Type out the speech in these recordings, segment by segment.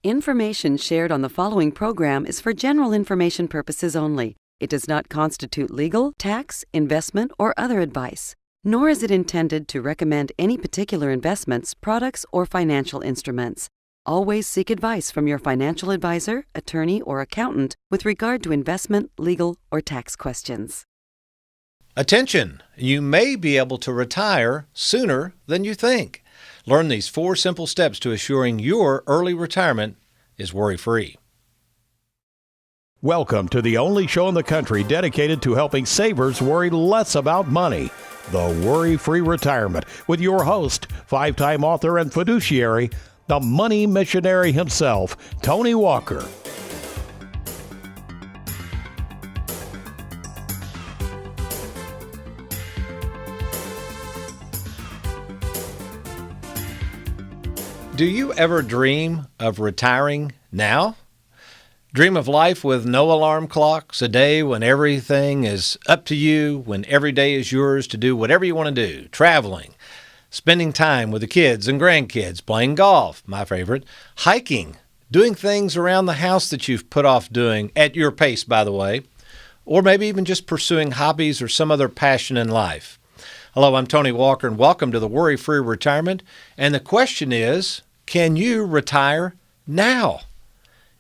Information shared on the following program is for general information purposes only. It does not constitute legal, tax, investment, or other advice, nor is it intended to recommend any particular investments, products, or financial instruments. Always seek advice from your financial advisor, attorney, or accountant with regard to investment, legal, or tax questions. Attention! You may be able to retire sooner than you think. Learn these 4 simple steps to assuring your early retirement is worry-free. Welcome to the only show in the country dedicated to helping savers worry less about money. The WorryFree Retirement with your host, 5-time author and fiduciary, the money missionary himself, Tony Walker. Do you ever dream of retiring now? Dream of life with no alarm clocks, a day when everything is up to you, when every day is yours to do whatever you want to do, traveling, spending time with the kids and grandkids, playing golf, my favorite, hiking, doing things around the house that you've put off doing at your pace, by the way, or maybe even just pursuing hobbies or some other passion in life. Hello, I'm Tony Walker, and welcome to the Worry-Free Retirement. And the question is, can you retire now?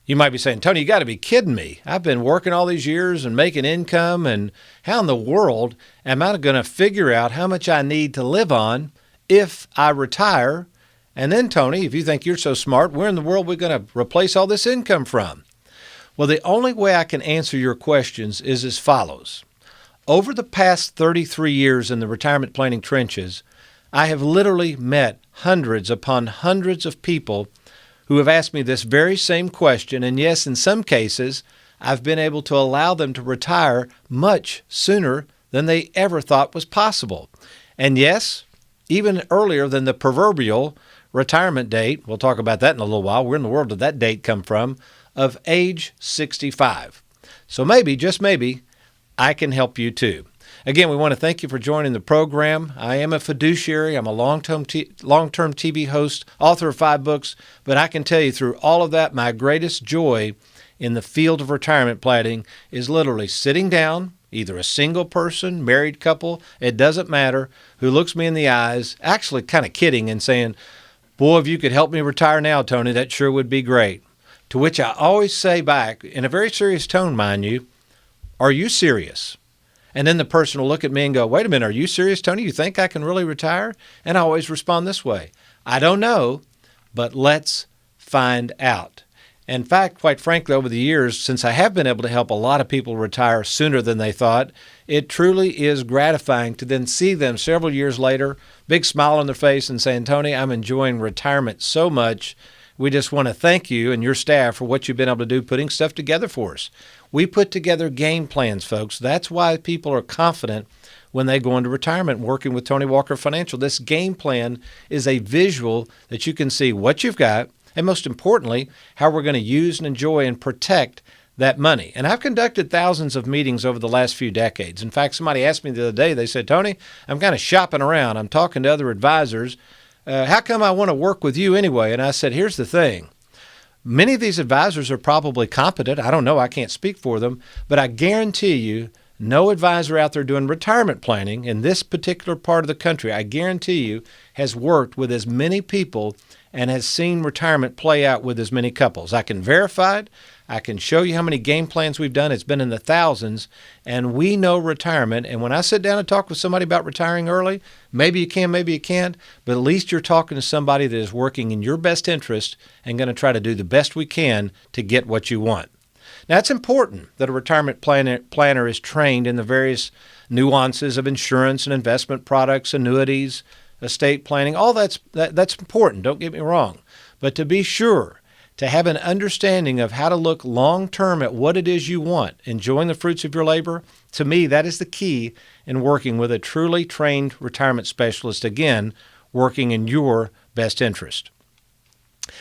You might be saying, Tony, you got to be kidding me. I've been working all these years and making income, and how in the world am I going to figure out how much I need to live on if I retire? And then, Tony, if you think you're so smart, where in the world are we going to replace all this income from? Well, the only way I can answer your questions is as follows. Over the past 33 years in the retirement planning trenches, I have literally met hundreds upon hundreds of people who have asked me this very same question, and yes, in some cases, I've been able to allow them to retire much sooner than they ever thought was possible. And yes, even earlier than the proverbial retirement date, we'll talk about that in a little while, where in the world did that date come from, of age 65. So maybe, just maybe, I can help you too. Again, we want to thank you for joining the program. I am a fiduciary. I'm a long-term TV host, author of 5 books, but I can tell you through all of that, my greatest joy in the field of retirement planning is literally sitting down, either a single person, married couple, it doesn't matter, who looks me in the eyes, actually kind of kidding and saying, boy, if you could help me retire now, Tony, that sure would be great. To which I always say back, in a very serious tone, mind you, are you serious? And then the person will look at me and go, wait a minute, are you serious, Tony? You think I can really retire? And I always respond this way. I don't know, but let's find out. In fact, quite frankly, over the years, since I have been able to help a lot of people retire sooner than they thought, it truly is gratifying to then see them several years later, big smile on their face and saying, Tony, I'm enjoying retirement so much. We just want to thank you and your staff for what you've been able to do putting stuff together for us. We put together game plans, folks. That's why people are confident when they go into retirement working with Tony Walker Financial. This game plan is a visual that you can see what you've got, and most importantly, how we're going to use and enjoy and protect that money. And I've conducted thousands of meetings over the last few decades. In fact, somebody asked me the other day, they said, Tony, I'm kind of shopping around. I'm talking to other advisors. How come I want to work with you anyway? And I said, here's the thing. Many of these advisors are probably competent. I don't know. I can't speak for them. But I guarantee you, no advisor out there doing retirement planning in this particular part of the country, I guarantee you, has worked with as many people and has seen retirement play out with as many couples. I can verify it. I can show you how many game plans we've done. It's been in the thousands, and we know retirement. And when I sit down and talk with somebody about retiring early, maybe you can, maybe you can't, but at least you're talking to somebody that is working in your best interest and going to try to do the best we can to get what you want. Now, it's important that a retirement planner is trained in the various nuances of insurance and investment products, annuities, estate planning. All that's important, don't get me wrong. But to be sure, to have an understanding of how to look long-term at what it is you want, enjoying the fruits of your labor, to me, that is the key in working with a truly trained retirement specialist, again, working in your best interest.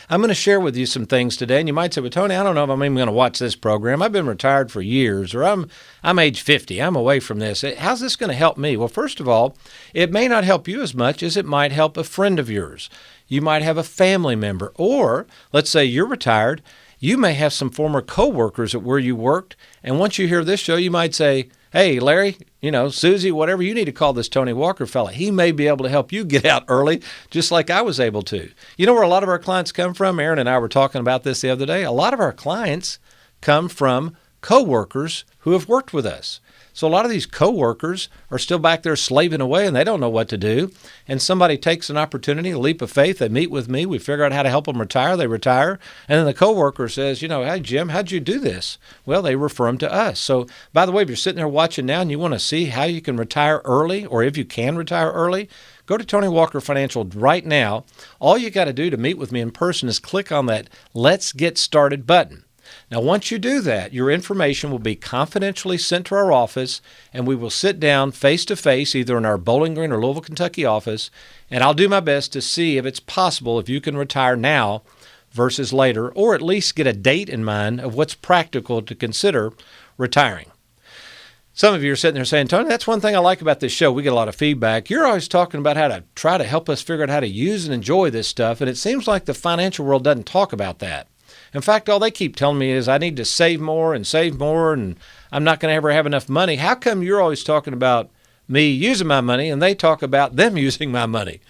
I'm going to share with you some things today, and you might say, well, Tony, I don't know if I'm even going to watch this program. I've been retired for years, or I'm age 50. I'm away from this. How's this going to help me? Well, first of all, it may not help you as much as it might help a friend of yours. You might have a family member, or let's say you're retired. You may have some former coworkers at where you worked, and once you hear this show, you might say, hey, Larry, Susie, whatever, you need to call this Tony Walker fella. He may be able to help you get out early, just like I was able to. You know where a lot of our clients come from? Aaron and I were talking about this the other day. A lot of our clients come from coworkers who have worked with us. So a lot of these coworkers are still back there slaving away, and they don't know what to do. And somebody takes an opportunity, a leap of faith. They meet with me. We figure out how to help them retire. They retire. And then the coworker says, hey, Jim, how'd you do this? Well, they refer them to us. So, by the way, if you're sitting there watching now and you want to see how you can retire early, or if you can retire early, go to Tony Walker Financial right now. All you got to do to meet with me in person is click on that Let's Get Started button. Now, once you do that, your information will be confidentially sent to our office, and we will sit down face-to-face either in our Bowling Green or Louisville, Kentucky office, and I'll do my best to see if it's possible if you can retire now versus later, or at least get a date in mind of what's practical to consider retiring. Some of you are sitting there saying, Tony, that's one thing I like about this show. We get a lot of feedback. You're always talking about how to try to help us figure out how to use and enjoy this stuff, and it seems like the financial world doesn't talk about that. In fact, all they keep telling me is I need to save more, and I'm not going to ever have enough money. How come you're always talking about me using my money and they talk about them using my money?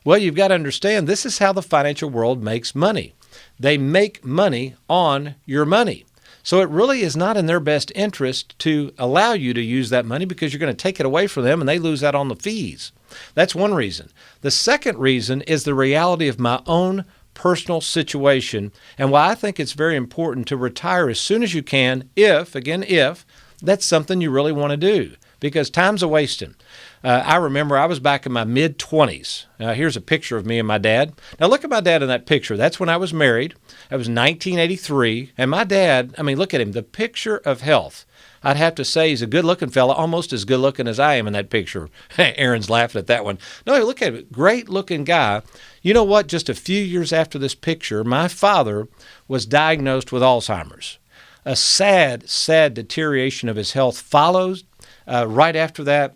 Well, you've got to understand this is how the financial world makes money. They make money on your money. So it really is not in their best interest to allow you to use that money because you're going to take it away from them and they lose out on the fees. That's one reason. The second reason is the reality of my own personal situation and why I think it's very important to retire as soon as you can if that's something you really want to do, because time's a wasting. I remember I was back in my mid-20s. Here's a picture of me and my dad. Now look at my dad in that picture. That's when I was married. That was 1983. And my dad, look at him, the picture of health. I'd have to say he's a good-looking fella, almost as good-looking as I am in that picture. Aaron's laughing at that one. No, look at him, great-looking guy. You know what? Just a few years after this picture, my father was diagnosed with Alzheimer's. A sad, sad deterioration of his health followed right after that.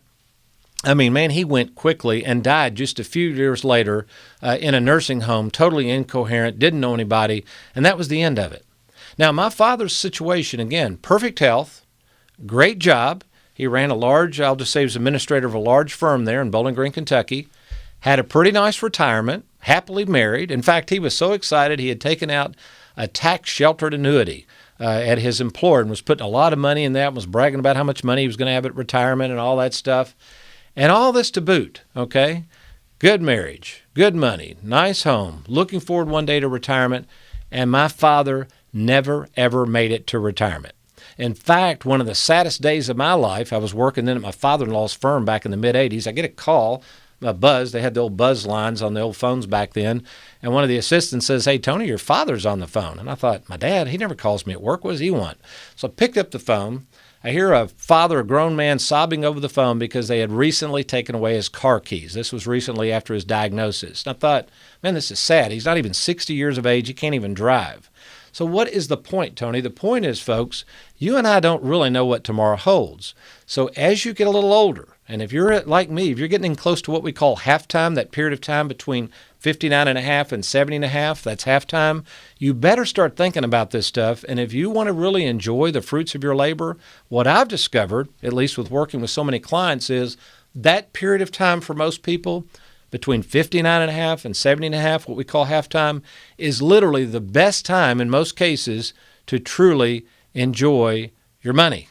He went quickly and died just a few years later in a nursing home, totally incoherent, didn't know anybody, and that was the end of it. Now, my father's situation, again, perfect health, great job. He ran I'll just say he was administrator of a large firm there in Bowling Green, Kentucky, had a pretty nice retirement, happily married. In fact, he was so excited he had taken out a tax-sheltered annuity at his employer and was putting a lot of money in that and was bragging about how much money he was going to have at retirement and all that stuff. And all this to boot, okay? Good marriage, good money, nice home, looking forward one day to retirement, and my father never, ever made it to retirement. In fact, one of the saddest days of my life, I was working then at my father-in-law's firm back in the mid-'80s. I get a call, a buzz. They had the old buzz lines on the old phones back then. And one of the assistants says, hey, Tony, your father's on the phone. And I thought, my dad, he never calls me at work. What does he want? So I picked up the phone. I hear a grown man, sobbing over the phone because they had recently taken away his car keys. This was recently after his diagnosis. And I thought, man, this is sad. He's not even 60 years of age. He can't even drive. So what is the point, Tony? The point is, folks, you and I don't really know what tomorrow holds. So as you get a little older, and if you're like me, if you're getting close to what we call halftime, that period of time between 59 and a half and 70 and a half, that's halftime, you better start thinking about this stuff. And if you want to really enjoy the fruits of your labor, what I've discovered, at least with working with so many clients, is that period of time for most people, between 59 and a half and 70 and a half, what we call halftime, is literally the best time in most cases to truly enjoy your money.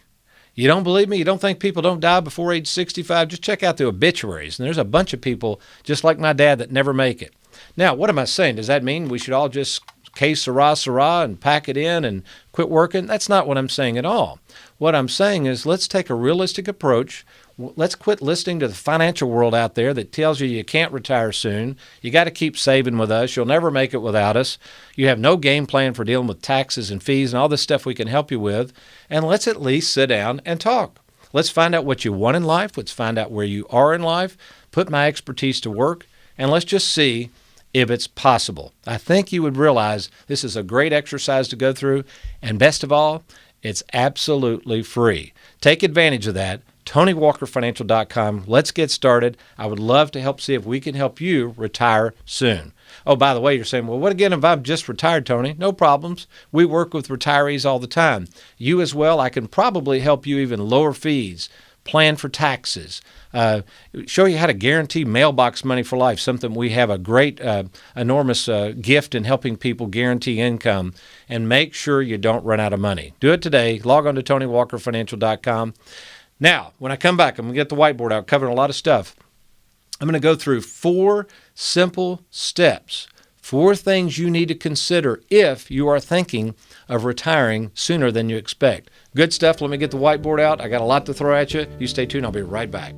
You don't believe me? You don't think people don't die before age 65? Just check out the obituaries. And there's a bunch of people just like my dad that never make it. Now, what am I saying? Does that mean we should all just que sera and pack it in and quit working? That's not what I'm saying at all. What I'm saying is let's take a realistic approach. Let's quit listening to the financial world out there that tells you can't retire soon. You got to keep saving with us. You'll never make it without us. You have no game plan for dealing with taxes and fees and all this stuff we can help you with. And let's at least sit down and talk. Let's find out what you want in life. Let's find out where you are in life. Put my expertise to work. And let's just see if it's possible. I think you would realize this is a great exercise to go through, and best of all, it's absolutely free. Take advantage of that. TonyWalkerFinancial.com. Let's get started. I would love to help see if we can help you retire soon. Oh, by the way, you're saying, well, what again if I'm just retired, Tony? No problems. We work with retirees all the time. You as well. I can probably help you even lower fees, plan for taxes, show you how to guarantee mailbox money for life, something we have a great, enormous gift in helping people guarantee income, and make sure you don't run out of money. Do it today. Log on to TonyWalkerFinancial.com. Now, when I come back, I'm going to get the whiteboard out, covering a lot of stuff. I'm going to go through 4 simple steps, 4 things you need to consider if you are thinking of retiring sooner than you expect. Good stuff. Let me get the whiteboard out. I got a lot to throw at you. You stay tuned. I'll be right back.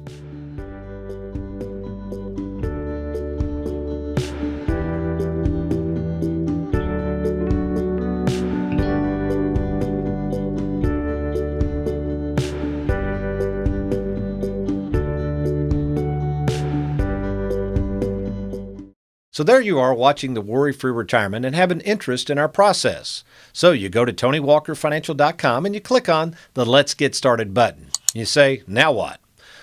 So there you are watching the Worry-Free Retirement and have an interest in our process. So you go to TonyWalkerFinancial.com and you click on the Let's Get Started button. You say, now what?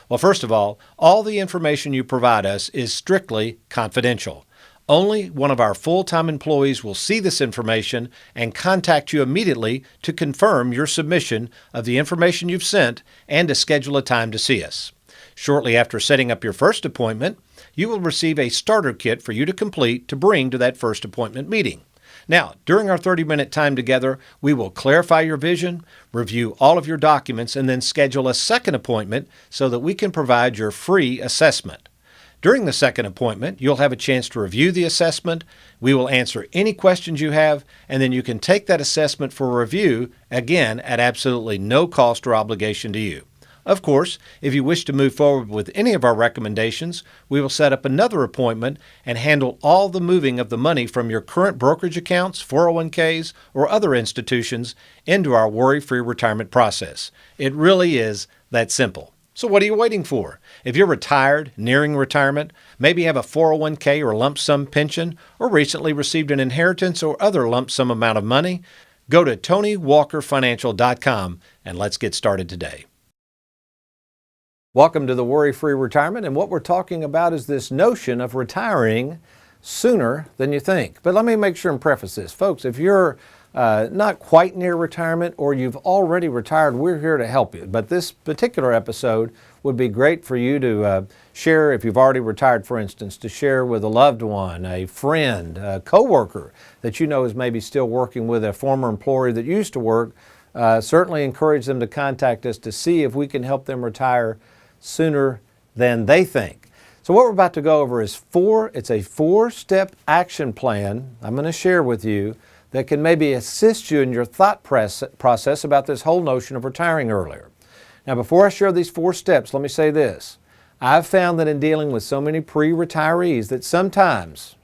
Well, first of all the information you provide us is strictly confidential. Only one of our full-time employees will see this information and contact you immediately to confirm your submission of the information you've sent and to schedule a time to see us. Shortly after setting up your first appointment, you will receive a starter kit for you to complete to bring to that first appointment meeting. Now, during our 30-minute time together, we will clarify your vision, review all of your documents, and then schedule a second appointment so that we can provide your free assessment. During the second appointment, you'll have a chance to review the assessment. We will answer any questions you have, and then you can take that assessment for review, again, at absolutely no cost or obligation to you. Of course, if you wish to move forward with any of our recommendations, we will set up another appointment and handle all the moving of the money from your current brokerage accounts, 401ks, or other institutions into our worry-free retirement process. It really is that simple. So what are you waiting for? If you're retired, nearing retirement, maybe have a 401k or lump sum pension, or recently received an inheritance or other lump sum amount of money, go to TonyWalkerFinancial.com and let's get started today. Welcome to the Worry-Free Retirement, and what we're talking about is this notion of retiring sooner than you think. But let me make sure and preface this. Folks, if you're not quite near retirement or you've already retired, we're here to help you. But this particular episode would be great for you to share, if you've already retired, for instance, to share with a loved one, a friend, a coworker that you know is maybe still working with a former employer that used to work. Certainly encourage them to contact us to see if we can help them retire sooner than they think. So what we're about to go over is it's a 4-step action plan I'm going to share with you that can maybe assist you in your thought process about this whole notion of retiring earlier. Now, before I share these 4 steps, let me say this. I've found that in dealing with so many pre-retirees that sometimes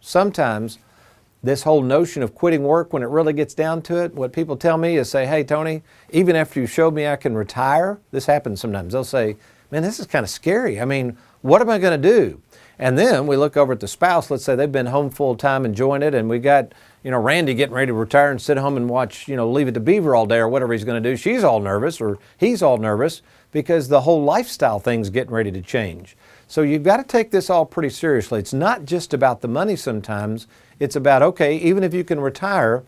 this whole notion of quitting work, when it really gets down to it, what people tell me is say, hey, Tony, even after you showed me I can retire, this happens sometimes. They'll say, man, this is kind of scary. I mean, what am I going to do? And then we look over at the spouse. Let's say they've been home full time enjoying it, and we got, Randy getting ready to retire and sit home and watch, Leave It to Beaver all day or whatever he's going to do. She's all nervous, or he's all nervous, because the whole lifestyle thing's getting ready to change. So you've got to take this all pretty seriously. It's not just about the money sometimes. It's about, okay, even if you can retire,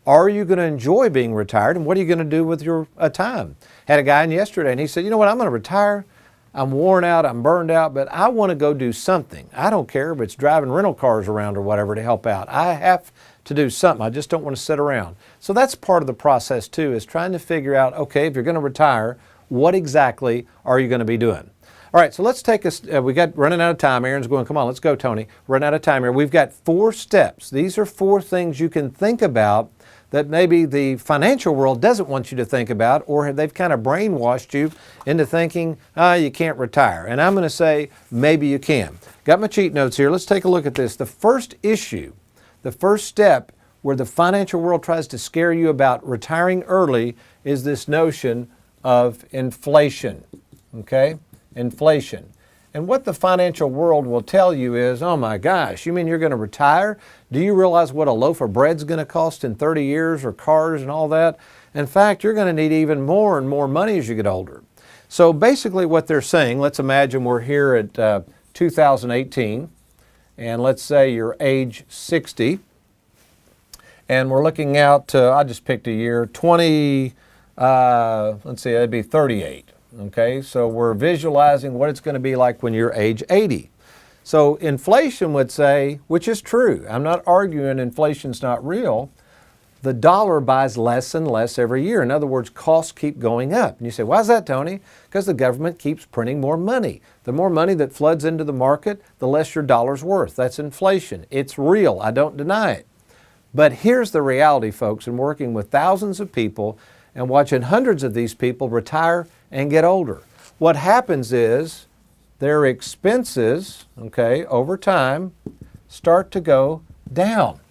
are you going to enjoy being retired, and what are you going to do with your time? Had a guy in yesterday, and he said, you know what, I'm going to retire. I'm worn out, I'm burned out, but I want to go do something. I don't care if it's driving rental cars around or whatever to help out. I have to do something. I just don't want to sit around. So that's part of the process too, is trying to figure out, okay, if you're going to retire, what exactly are you going to be doing? All right, so let's take us, we got running out of time. Aaron's going, come on, let's go, Tony. Running out of time here. We've got 4 steps. These are 4 things you can think about that maybe the financial world doesn't want you to think about, or they've kind of brainwashed you into thinking, you can't retire. And I'm going to say, maybe you can. Got my cheat notes here. Let's take a look at this. The first issue, the first step where the financial world tries to scare you about retiring early is this notion of inflation, okay? Inflation. And what the financial world will tell you is, oh my gosh, you mean you're going to retire? Do you realize what a loaf of bread's going to cost in 30 years, or cars and all that? In fact, you're going to need even more and more money as you get older. So basically what they're saying, let's imagine we're here at 2018, and let's say you're age 60, and we're looking out to, I just picked a year, let's see, that'd be 38. Okay, so we're visualizing what it's going to be like when you're age 80. So inflation would say, which is true, I'm not arguing inflation's not real, the dollar buys less and less every year. In other words, costs keep going up. And you say, why is that, Tony? Because the government keeps printing more money. The more money that floods into the market, the less your dollar's worth. That's inflation. It's real. I don't deny it. But here's the reality, folks, in working with thousands of people and watching hundreds of these people retire and get older. What happens is their expenses, okay, over time start to go down.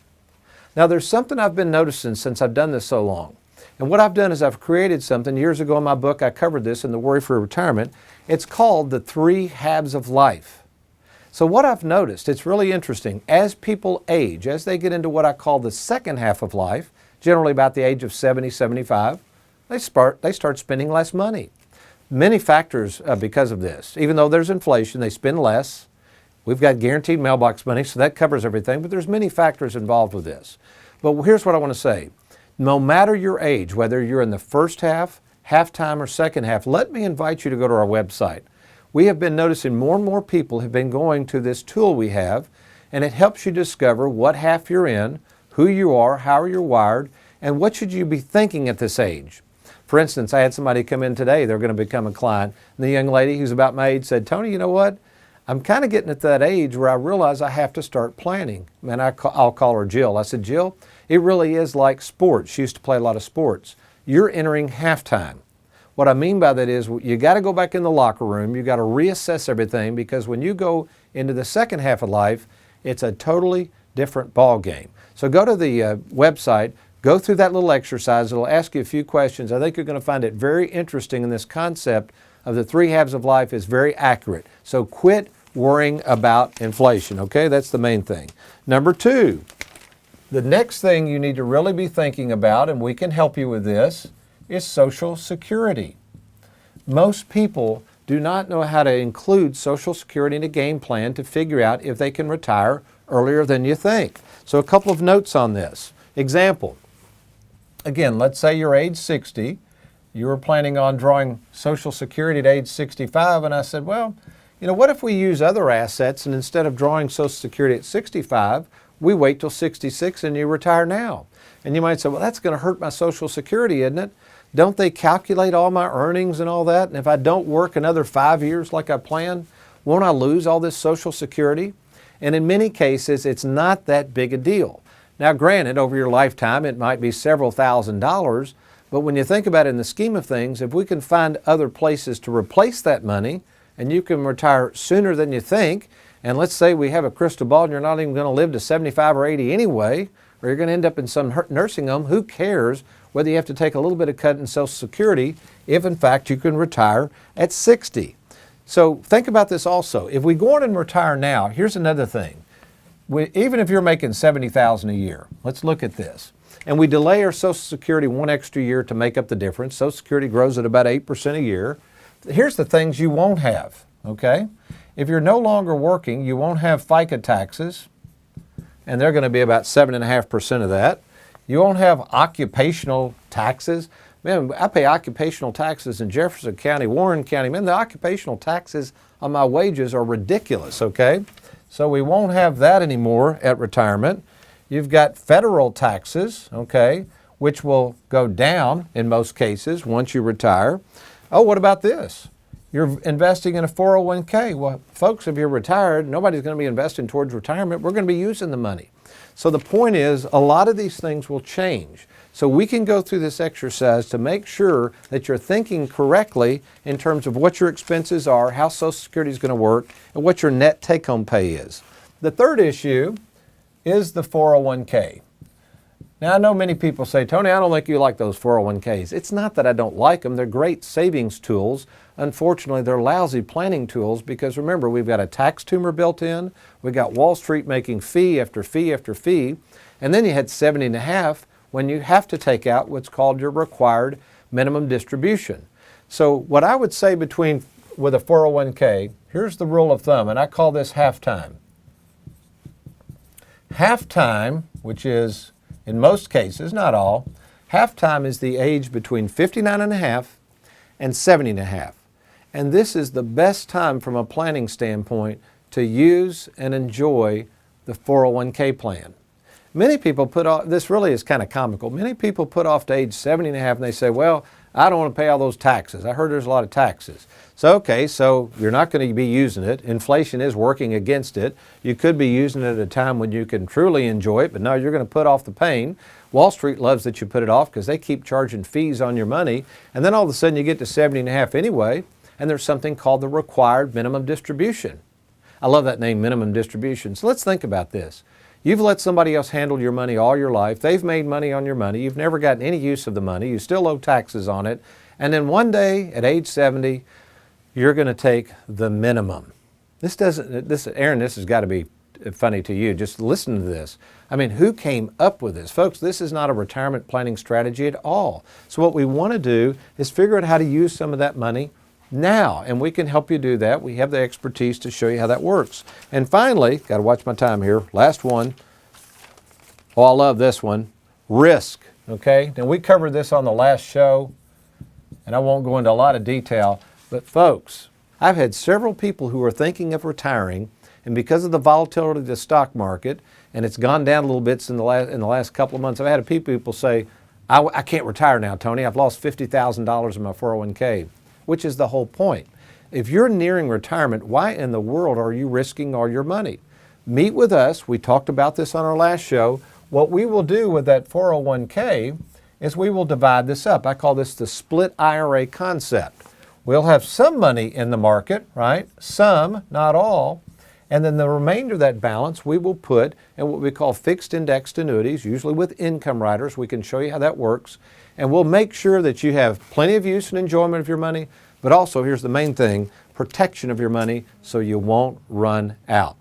Now there's something I've been noticing since I've done this so long. And what I've done is I've created something. Years ago in my book, I covered this in the WorryFree Retirement. It's called the 3 halves of life. So what I've noticed, it's really interesting, as people age, as they get into what I call the second half of life, generally about the age of 70, 75, they start spending less money. Many factors because of this. Even though there's inflation, they spend less. We've got guaranteed mailbox money, so that covers everything, but there's many factors involved with this. But here's what I want to say. No matter your age, whether you're in the first half, halftime, or second half, let me invite you to go to our website. We have been noticing more and more people have been going to this tool we have, and it helps you discover what half you're in, who you are, how you're wired, and what should you be thinking at this age. For instance, I had somebody come in today, they're going to become a client, and the young lady who's about my age said, Tony, you know what? I'm kind of getting at that age where I realize I have to start planning. And I'll call her Jill. I said, Jill, it really is like sports. She used to play a lot of sports. You're entering halftime. What I mean by that is you got to go back in the locker room. You got to reassess everything, because when you go into the second half of life, it's a totally different ball game. So go to the website, go through that little exercise. It'll ask you a few questions. I think you're going to find it very interesting, and this concept of the 3 halves of life is very accurate. So quit worrying about inflation, okay? That's the main thing. Number 2, the next thing you need to really be thinking about, and we can help you with this, is Social Security. Most people do not know how to include Social Security in a game plan to figure out if they can retire earlier than you think. So a couple of notes on this. Example, again, let's say you're age 60. You were planning on drawing Social Security at age 65, and I said, well, you know, what if we use other assets, and instead of drawing Social Security at 65, we wait till 66 and you retire now? And you might say, well, that's going to hurt my Social Security, isn't it? Don't they calculate all my earnings and all that? And if I don't work another 5 years like I planned, won't I lose all this Social Security? And in many cases, it's not that big a deal. Now, granted, over your lifetime, it might be several $1,000s, but when you think about it in the scheme of things, if we can find other places to replace that money, and you can retire sooner than you think, and let's say we have a crystal ball and you're not even going to live to 75 or 80 anyway, or you're going to end up in some nursing home, who cares whether you have to take a little bit of cut in Social Security if in fact you can retire at 60. So think about this also. If we go on and retire now, here's another thing. Even if you're making $70,000 a year, let's look at this. And we delay our Social Security 1 extra year to make up the difference. Social Security grows at about 8% a year. Here's the things you won't have, okay? If you're no longer working, you won't have FICA taxes, and they're going to be about 7.5% of that. You won't have occupational taxes. Man, I pay occupational taxes in Jefferson County, Warren County. Man, the occupational taxes on my wages are ridiculous, okay? So we won't have that anymore at retirement. You've got federal taxes, okay, which will go down in most cases once you retire. Oh, what about this? You're investing in a 401k. Well, folks, if you're retired, nobody's going to be investing towards retirement. We're going to be using the money. So the point is, a lot of these things will change. So we can go through this exercise to make sure that you're thinking correctly in terms of what your expenses are, how Social Security is going to work, and what your net take-home pay is. The third issue is the 401k. Now, I know many people say, Tony, I don't think you like those 401ks. It's not that I don't like them. They're great savings tools, unfortunately, they're lousy planning tools because remember, we've got a tax tumor built in, we've got Wall Street making fee after fee after fee, and then you had 70.5 when you have to take out what's called your required minimum distribution. So what I would say with a 401k, here's the rule of thumb, and I call this halftime. Halftime, which is, in most cases, not all, halftime is the age between 59.5 and 70.5. And this is the best time from a planning standpoint to use and enjoy the 401k plan. Many people put off, this really is kind of comical, many people put off to age 70.5 and they say, well, I don't want to pay all those taxes. I heard there's a lot of taxes. So you're not going to be using it. Inflation is working against it. You could be using it at a time when you can truly enjoy it, but no, you're going to put off the pain. Wall Street loves that you put it off because they keep charging fees on your money. And then all of a sudden you get to 70.5 anyway, and there's something called the required minimum distribution. I love that name, minimum distribution. So let's think about this. You've let somebody else handle your money all your life. They've made money on your money. You've never gotten any use of the money. You still owe taxes on it. And then one day at age 70, you're going to take the minimum. Aaron, this has got to be funny to you. Just listen to this. I mean, who came up with this? Folks, this is not a retirement planning strategy at all. So what we want to do is figure out how to use some of that money now, and we can help you do that. We have the expertise to show you how that works. And finally, got to watch my time here, last one. Oh, I love this one. Risk, okay? Now, we covered this on the last show, and I won't go into a lot of detail, but folks, I've had several people who are thinking of retiring, and because of the volatility of the stock market, and it's gone down a little bit in the last couple of months, I've had people say, I can't retire now, Tony. I've lost $50,000 in my 401k. Which is the whole point. If you're nearing retirement, why in the world are you risking all your money? Meet with us. We talked about this on our last show. What we will do with that 401k is we will divide this up. I call this the split IRA concept. We'll have some money in the market, right? Some, not all. And then the remainder of that balance we will put in what we call fixed indexed annuities, usually with income riders. We can show you how that works. And we'll make sure that you have plenty of use and enjoyment of your money, but also, here's the main thing, protection of your money so you won't run out.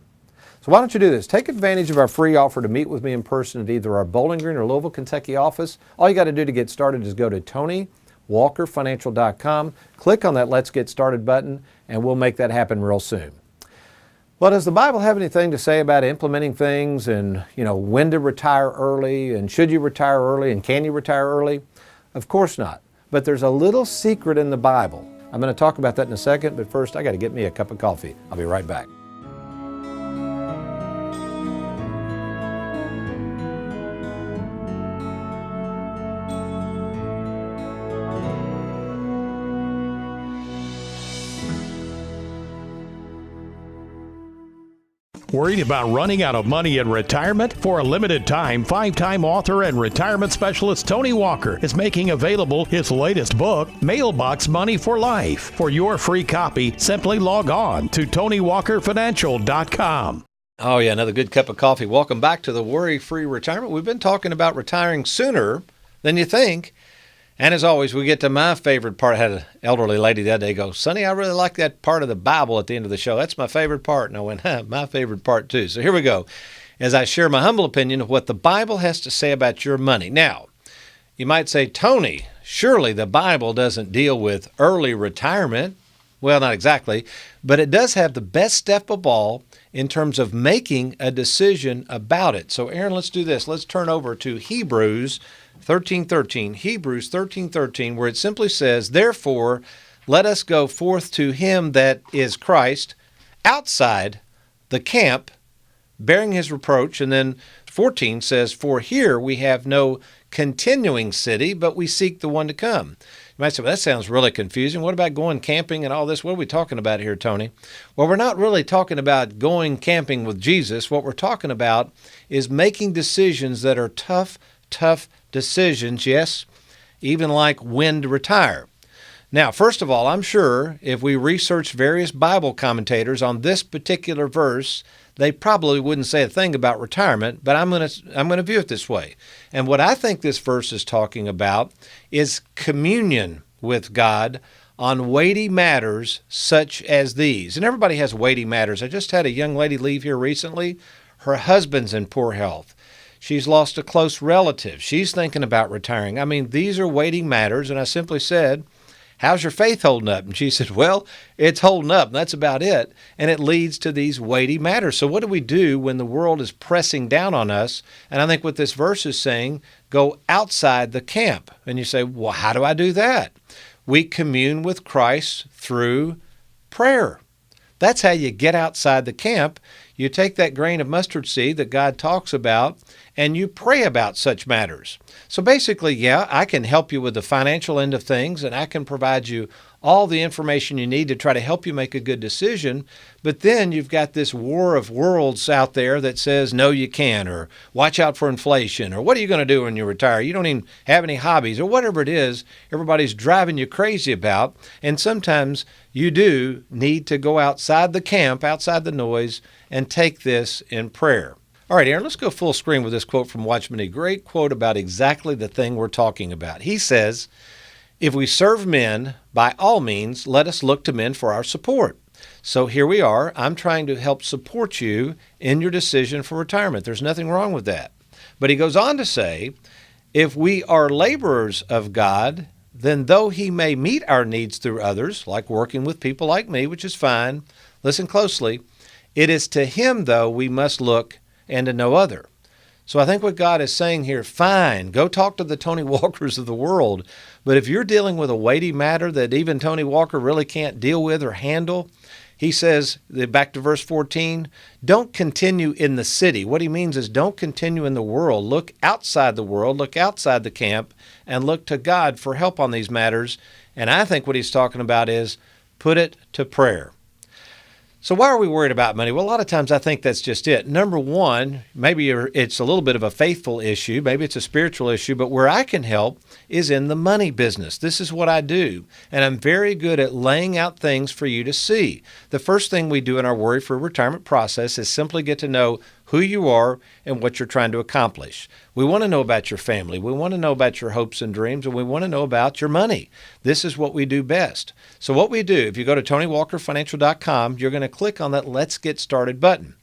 So why don't you do this? Take advantage of our free offer to meet with me in person at either our Bowling Green or Louisville, Kentucky office. All you got to do to get started is go to TonyWalkerFinancial.com, click on that Let's Get Started button, and we'll make that happen real soon. Well, does the Bible have anything to say about implementing things and, when to retire early and should you retire early and can you retire early? Of course not. But there's a little secret in the Bible. I'm going to talk about that in a second, but first I got to get me a cup of coffee. I'll be right back. Worried about running out of money in retirement? For a limited time, 5-time author and retirement specialist Tony Walker is making available his latest book, Mailbox Money for Life. For your free copy, simply log on to TonyWalkerFinancial.com. Oh yeah, another good cup of coffee. Welcome back to the WorryFree Retirement. We've been talking about retiring sooner than you think. And as always, we get to my favorite part. I had an elderly lady the other day go, Sonny, I really like that part of the Bible at the end of the show. That's my favorite part. And I went, my favorite part too. So here we go, as I share my humble opinion of what the Bible has to say about your money. Now, you might say, Tony, surely the Bible doesn't deal with early retirement. Well, not exactly, but it does have the best step of all in terms of making a decision about it. So Aaron, let's do this. Let's turn over to Hebrews 13:13, where it simply says, therefore, let us go forth to him that is Christ outside the camp, bearing his reproach. And then 14 says, for here we have no continuing city, but we seek the one to come. You might say, well, that sounds really confusing. What about going camping and all this? What are we talking about here, Tony? Well, we're not really talking about going camping with Jesus. What we're talking about is making decisions that are tough decisions, yes, even like when to retire. Now, first of all, I'm sure if we researched various Bible commentators on this particular verse, they probably wouldn't say a thing about retirement, but I'm going to view it this way. And what I think this verse is talking about is communion with God on weighty matters such as these. And everybody has weighty matters. I just had a young lady leave here recently. Her husband's in poor health. She's lost a close relative. She's thinking about retiring. I mean, these are weighty matters. And I simply said, how's your faith holding up? And she said, well, it's holding up. That's about it. And it leads to these weighty matters. So what do we do when the world is pressing down on us? And I think what this verse is saying, go outside the camp. And you say, well, how do I do that? We commune with Christ through prayer. That's how you get outside the camp. You take that grain of mustard seed that God talks about and you pray about such matters. So basically, yeah, I can help you with the financial end of things and I can provide you all the information you need to try to help you make a good decision. But then you've got this war of worlds out there that says, no, you can't, or watch out for inflation, or what are you going to do when you retire? You don't even have any hobbies, or whatever it is everybody's driving you crazy about. And sometimes you do need to go outside the camp, outside the noise, and take this in prayer. All right, Aaron, let's go full screen with this quote from Watchman Nee. Great quote about exactly the thing we're talking about. He says, if we serve men, by all means, let us look to men for our support. So here we are. I'm trying to help support you in your decision for retirement. There's nothing wrong with that. But he goes on to say, if we are laborers of God, then though he may meet our needs through others, like working with people like me, which is fine, listen closely, it is to him, though, we must look and to no other. So I think what God is saying here, fine, go talk to the Tony Walkers of the world. But if you're dealing with a weighty matter that even Tony Walker really can't deal with or handle, he says, back to verse 14, don't continue in the city. What he means is don't continue in the world. Look outside the world, look outside the camp, and look to God for help on these matters. And I think what he's talking about is put it to prayer. So why are we worried about money? Well, a lot of times I think that's just it. Number one, maybe it's a little bit of a faithful issue. Maybe it's a spiritual issue. But where I can help is in the money business. This is what I do. And I'm very good at laying out things for you to see. The first thing we do in our WorryFree Retirement process is simply get to know who you are and what you're trying to accomplish. We want to know about your family. We want to know about your hopes and dreams, and we want to know about your money. This is what we do best. So what we do, if you go to TonyWalkerFinancial.com, you're going to click on that Let's Get Started button.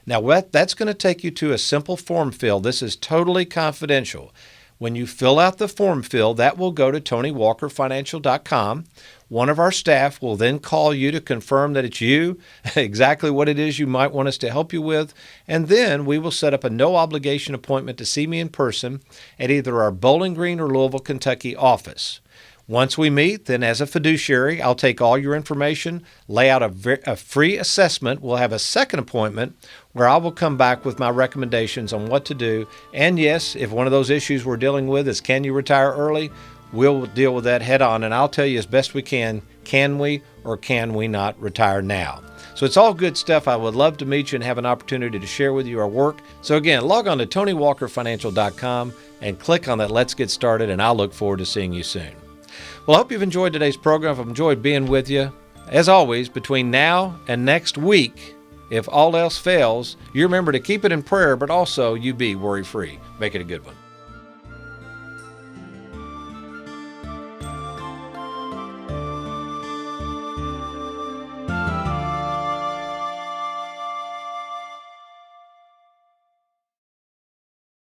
Now, that's going to take you to a simple form fill. This is totally confidential. When you fill out the form fill, that will go to TonyWalkerFinancial.com. One of our staff will then call you to confirm that it's you, exactly what it is you might want us to help you with, and then we will set up a no-obligation appointment to see me in person at either our Bowling Green or Louisville, Kentucky office. Once we meet, then as a fiduciary, I'll take all your information, lay out a free assessment. We'll have a second appointment where I will come back with my recommendations on what to do. And yes, if one of those issues we're dealing with is can you retire early, we'll deal with that head on. And I'll tell you as best we can we or can we not retire now? So it's all good stuff. I would love to meet you and have an opportunity to share with you our work. So again, log on to TonyWalkerFinancial.com and click on that Let's Get Started, and I'll look forward to seeing you soon. Well, I hope you've enjoyed today's program. I've enjoyed being with you. As always, between now and next week, if all else fails, you remember to keep it in prayer, but also you be worry-free. Make it a good one.